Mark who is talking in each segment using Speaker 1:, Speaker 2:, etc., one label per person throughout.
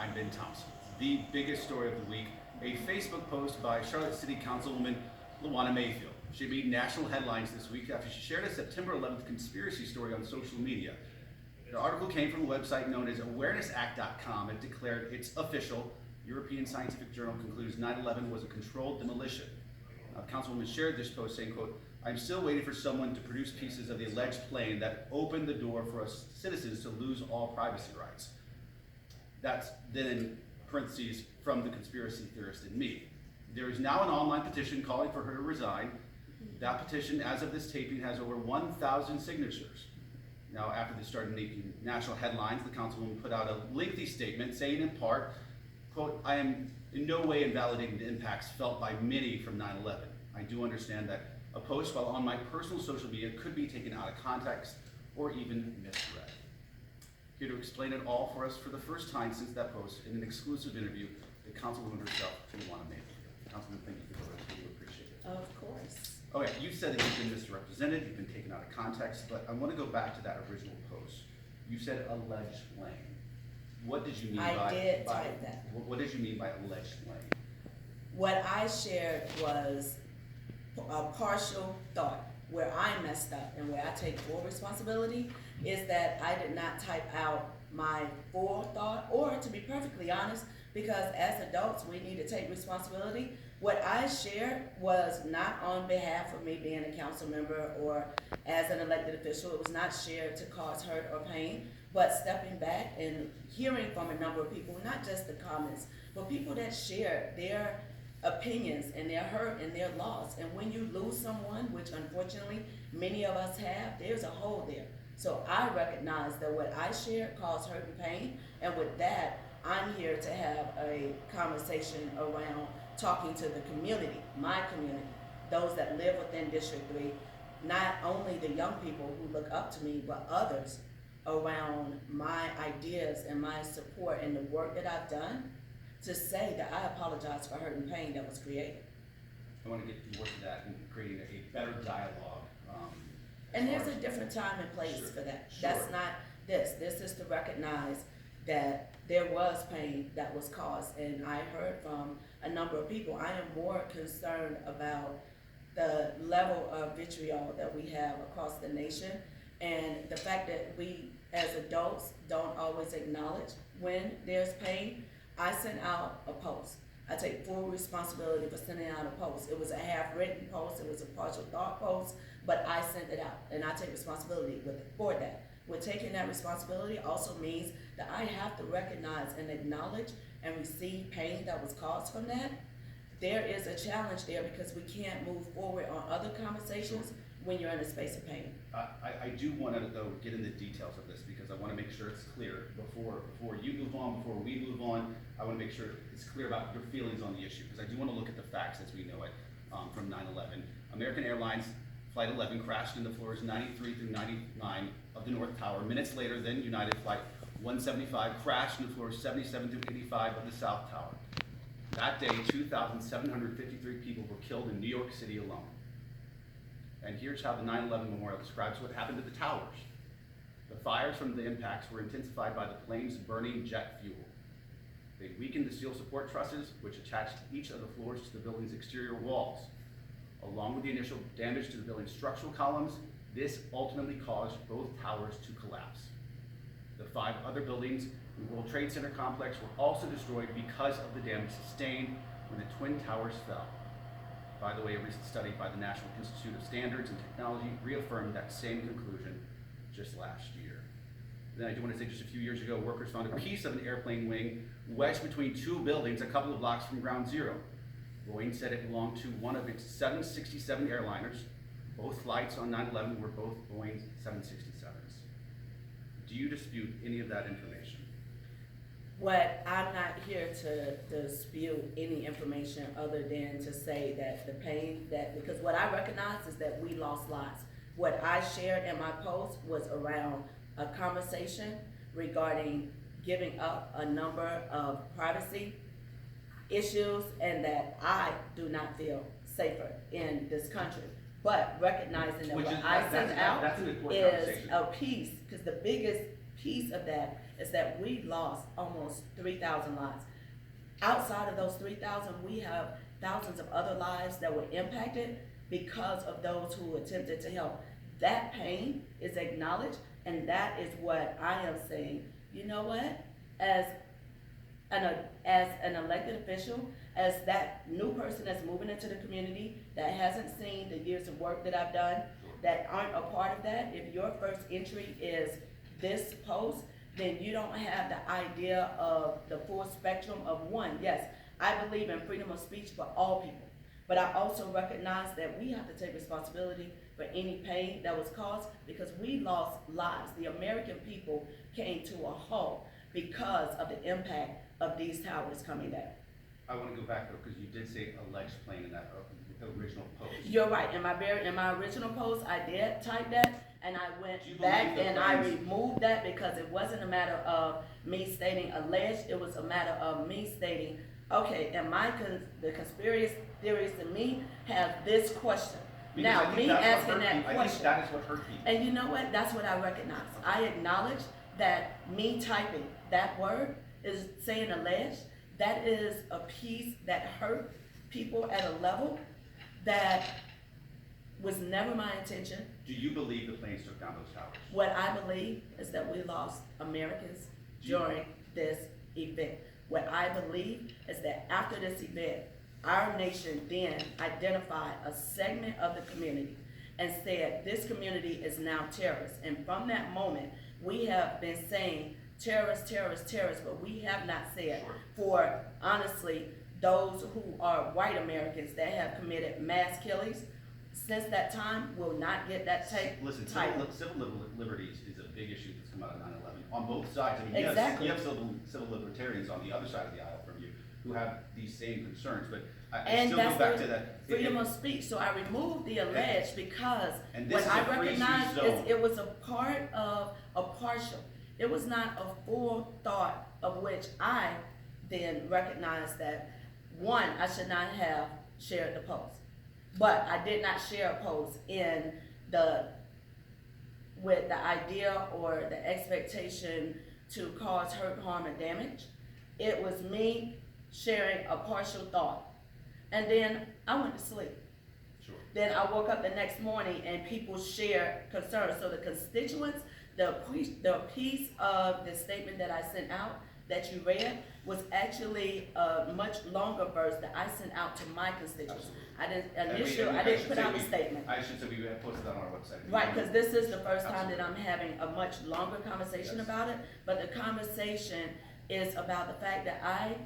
Speaker 1: I'm Ben Thompson. The biggest story of the week, a Facebook post by Charlotte City Councilwoman Luana Mayfield. She made national headlines this week after she shared a September 11th conspiracy story on social media. The article came from a website known as awarenessact.com. It declared its official European Scientific Journal concludes 9/11 was a controlled demolition. The Councilwoman shared this post saying, quote, "I'm still waiting for someone to produce pieces of the alleged plane that opened the door for us citizens to lose all privacy rights." That's then in parentheses from the conspiracy theorist in me. There is now an online petition calling for her to resign. That petition, as of this taping, has over 1,000 signatures. Now, after this started making national headlines, the councilwoman put out a lengthy statement saying in part, quote, "I am in no way invalidating the impacts felt by many from 9/11. I do understand that a post while on my personal social media could be taken out of context or even misread." Here to explain it all for us for the first time since that post in an exclusive interview, the councilwoman herself, Luana Mayfield. Councilwoman, thank you for joining us. We do appreciate it.
Speaker 2: Of course.
Speaker 1: Okay, you said that you've been misrepresented, you've been taken out of context, but I want to go back to that original post. You said alleged blame. What did you mean
Speaker 2: I did type that.
Speaker 1: What did you mean by alleged blame?
Speaker 2: What I shared was a partial thought. Where I messed up and where I take full responsibility is that I did not type out my full thought, or to be perfectly honest, because as adults we need to take responsibility. What I shared was not on behalf of me being a council member or as an elected official. It was not shared to cause hurt or pain, but stepping back and hearing from a number of people, not just the comments, but people that shared their opinions and their hurt and their loss. And when you lose someone, which unfortunately many of us have, there's a hole there. So I recognize that what I shared caused hurt and pain, and with that, I'm here to have a conversation around talking to the community, my community, those that live within District 3, not only the young people who look up to me, but others around my ideas and my support and the work that I've done, to say that I apologize for hurt and pain that was created.
Speaker 1: I want to get more to that and creating a better dialogue.
Speaker 2: And there's a different time and place
Speaker 1: Sure.
Speaker 2: for that.
Speaker 1: Sure.
Speaker 2: That's not this. This is to recognize that there was pain that was caused. And I heard from a number of people. I am more concerned about the level of vitriol that we have across the nation, and the fact that we as adults don't always acknowledge when there's pain. I sent out a post. I take full responsibility for sending out a post. It was a half-written post, it was a partial thought post, but I sent it out, and I take responsibility for that. With taking that responsibility also means that I have to recognize and acknowledge and receive pain that was caused from that. There is a challenge there because we can't move forward on other conversations when you're in a space of pain.
Speaker 1: I do want to, though, get into the details of this because I want to make sure it's clear before you move on, before we move on. I want to make sure it's clear about your feelings on the issue because I do want to look at the facts as we know it from 9/11. American Airlines Flight 11 crashed into floors 93 through 99 of the North Tower. Minutes later, then United Flight 175 crashed into floors 77 through 85 of the South Tower. That day, 2,753 people were killed in New York City alone. And here's how the 9/11 memorial describes what happened to the towers. The fires from the impacts were intensified by the planes burning jet fuel. They weakened the steel support trusses, which attached each of the floors to the building's exterior walls. Along with the initial damage to the building's structural columns, this ultimately caused both towers to collapse. The 5 other buildings in the World Trade Center complex were also destroyed because of the damage sustained when the Twin Towers fell. By the way, a recent study by the National Institute of Standards and Technology reaffirmed that same conclusion just last year. Then I do want to say just a few years ago, workers found a piece of an airplane wing wedged between 2 buildings a couple of blocks from ground zero. Boeing said it belonged to one of its 767 airliners. Both flights on 9/11 were both Boeing 767s. Do you dispute any of that information?
Speaker 2: What I'm not here to dispute any information other than to say that the pain that, because what I recognize is that we lost lives. What I shared in my post was around a conversation regarding giving up a number of privacy issues and that I do not feel safer in this country. But recognizing that what I sent out is a piece, because the biggest piece of that is that we lost almost 3,000 lives. Outside of those 3,000, we have thousands of other lives that were impacted because of those who attempted to help. That pain is acknowledged, and that is what I am saying. You know what? As an elected official, as that new person that's moving into the community, that hasn't seen the years of work that I've done, that aren't a part of that, if your first entry is this post, then you don't have the idea of the full spectrum of one. Yes, I believe in freedom of speech for all people, but I also recognize that we have to take responsibility for any pain that was caused, because we lost lives. The American people came to a halt because of the impact of these towers coming down.
Speaker 1: I want to go back though, because you did say alleged plane in that original post.
Speaker 2: You're right. In my original post, I did type that, and I went
Speaker 1: Do you
Speaker 2: back
Speaker 1: believe
Speaker 2: and
Speaker 1: the
Speaker 2: I
Speaker 1: planes-
Speaker 2: removed that because it wasn't a matter of me stating alleged. It was a matter of me stating, okay, the conspiracy theories to me have this question.
Speaker 1: Because I
Speaker 2: Now,
Speaker 1: think
Speaker 2: me
Speaker 1: that's what
Speaker 2: asking
Speaker 1: hurt
Speaker 2: that
Speaker 1: people. I
Speaker 2: question.
Speaker 1: think that is what hurt people.
Speaker 2: And you know what? That's what I recognize. I acknowledge that me typing that word is saying alleged. That is a piece that hurt people at a level that was never my intention.
Speaker 1: Do you believe the planes took down those towers?
Speaker 2: What I believe is that we lost Americans during this event. What I believe is that after this event, our nation then identified a segment of the community and said, this community is now terrorist. And from that moment, we have been saying terrorists, terrorists, terrorists, but we have not said,
Speaker 1: Sure.
Speaker 2: for honestly, those who are white Americans that have committed mass killings since that time will not get that
Speaker 1: Listen,
Speaker 2: title.
Speaker 1: civil liberties is a big issue that's come out of 9/11 on both sides. I mean,
Speaker 2: Exactly.
Speaker 1: you have civil libertarians on the other side of the aisle from you who have these same concerns, but I
Speaker 2: And
Speaker 1: still go
Speaker 2: that's
Speaker 1: back
Speaker 2: the
Speaker 1: to that.
Speaker 2: freedom of speech. So I removed the alleged because
Speaker 1: And this
Speaker 2: what
Speaker 1: is
Speaker 2: I
Speaker 1: a free
Speaker 2: recognized
Speaker 1: speech
Speaker 2: is
Speaker 1: zone.
Speaker 2: it was a part of a partial. It was not a full thought, of which I then recognized that, one, I should not have shared the post. But I did not share a post with the idea or the expectation to cause hurt, harm, and damage. It was me sharing a partial thought. And then I went to sleep.
Speaker 1: Sure.
Speaker 2: Then I woke up the next morning and people shared concerns. So the constituents, the piece of the statement that I sent out that you read was actually a much longer verse that I sent out to my constituents.
Speaker 1: Absolutely.
Speaker 2: I didn't put out a statement.
Speaker 1: I should say we have posted that on our website.
Speaker 2: Right, because this is the first time that
Speaker 1: Absolutely.
Speaker 2: I'm having a much longer conversation
Speaker 1: Yes.
Speaker 2: about it, but the conversation is about the fact that I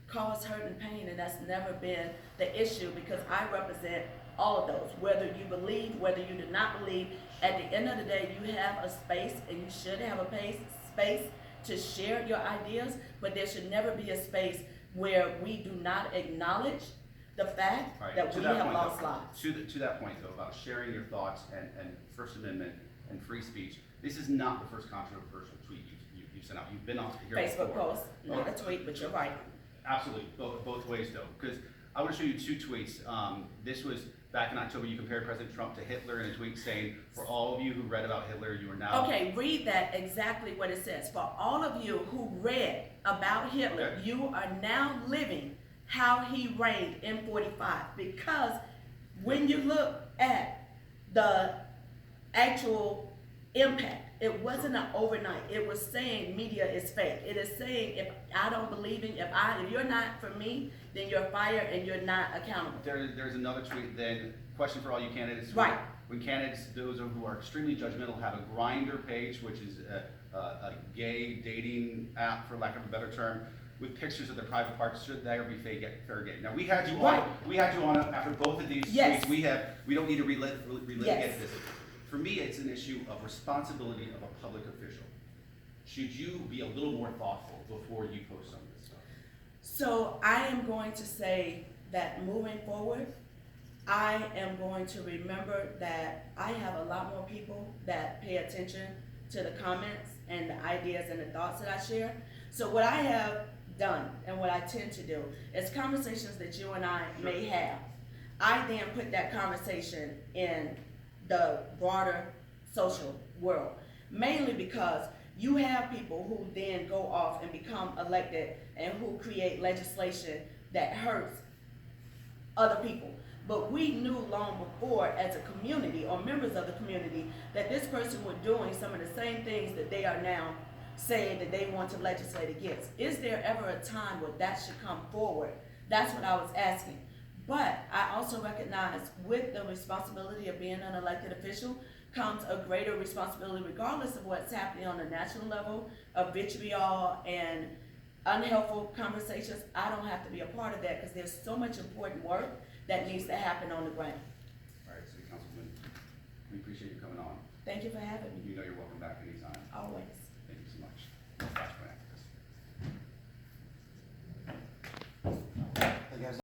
Speaker 2: cause hurt and pain, and that's never been the issue, because I represent all of those, whether you believe, whether you do not believe. At the end of the day, you have a space, and you should have a space to share your ideas, but there should never be a space where we do not acknowledge the fact
Speaker 1: Right.
Speaker 2: that
Speaker 1: To
Speaker 2: we
Speaker 1: that
Speaker 2: have
Speaker 1: point,
Speaker 2: lost
Speaker 1: though,
Speaker 2: lives.
Speaker 1: To that point though, about sharing your thoughts and First Amendment and free speech, this is not the first controversial tweet you sent out. You've been on here
Speaker 2: Facebook
Speaker 1: before.
Speaker 2: post, not a tweet, but you're right.
Speaker 1: Absolutely, both ways though, because I want to show you two tweets. This was back in October. You compared President Trump to Hitler in a tweet saying, for all of you who read about Hitler, you are now.
Speaker 2: Okay, read that exactly what it says. For all of you who read about Hitler,
Speaker 1: Okay.
Speaker 2: you are now living how he reigned in 45. Because when you look at the actual impact, it wasn't an overnight. It was saying media is fake. It is saying if I don't believe in, if you're not for me, then you're fired and you're not accountable.
Speaker 1: There's another tweet then, question for all you candidates.
Speaker 2: Right.
Speaker 1: When candidates, those who are extremely judgmental, have a Grindr page, which is a gay dating app, for lack of a better term, with pictures of their private parts, should there be fair game? Now, we had you
Speaker 2: Right.
Speaker 1: on after both of these
Speaker 2: Yes.
Speaker 1: tweets. We don't need to relitigate
Speaker 2: Yes.
Speaker 1: this. For me, it's an issue of responsibility of a public official. Should you be a little more thoughtful before you post some of this stuff?
Speaker 2: So I am going to say that moving forward, I am going to remember that I have a lot more people that pay attention to the comments and the ideas and the thoughts that I share. So what I have done and what I tend to do is conversations that you and I may have. I then put that conversation in the broader social world, mainly because You have people who then go off and become elected and who create legislation that hurts other people. But we knew long before as a community or members of the community that this person was doing some of the same things that they are now saying that they want to legislate against. Is there ever a time where that should come forward? That's what I was asking. But I also recognize with the responsibility of being an elected official comes a greater responsibility regardless of what's happening on a national level of vitriol and unhelpful conversations. I don't have to be a part of that because there's so much important work that needs to happen on the ground.
Speaker 1: All right, City Councilman, we appreciate you coming on.
Speaker 2: Thank you for having me,
Speaker 1: You know you're welcome back anytime.
Speaker 2: always.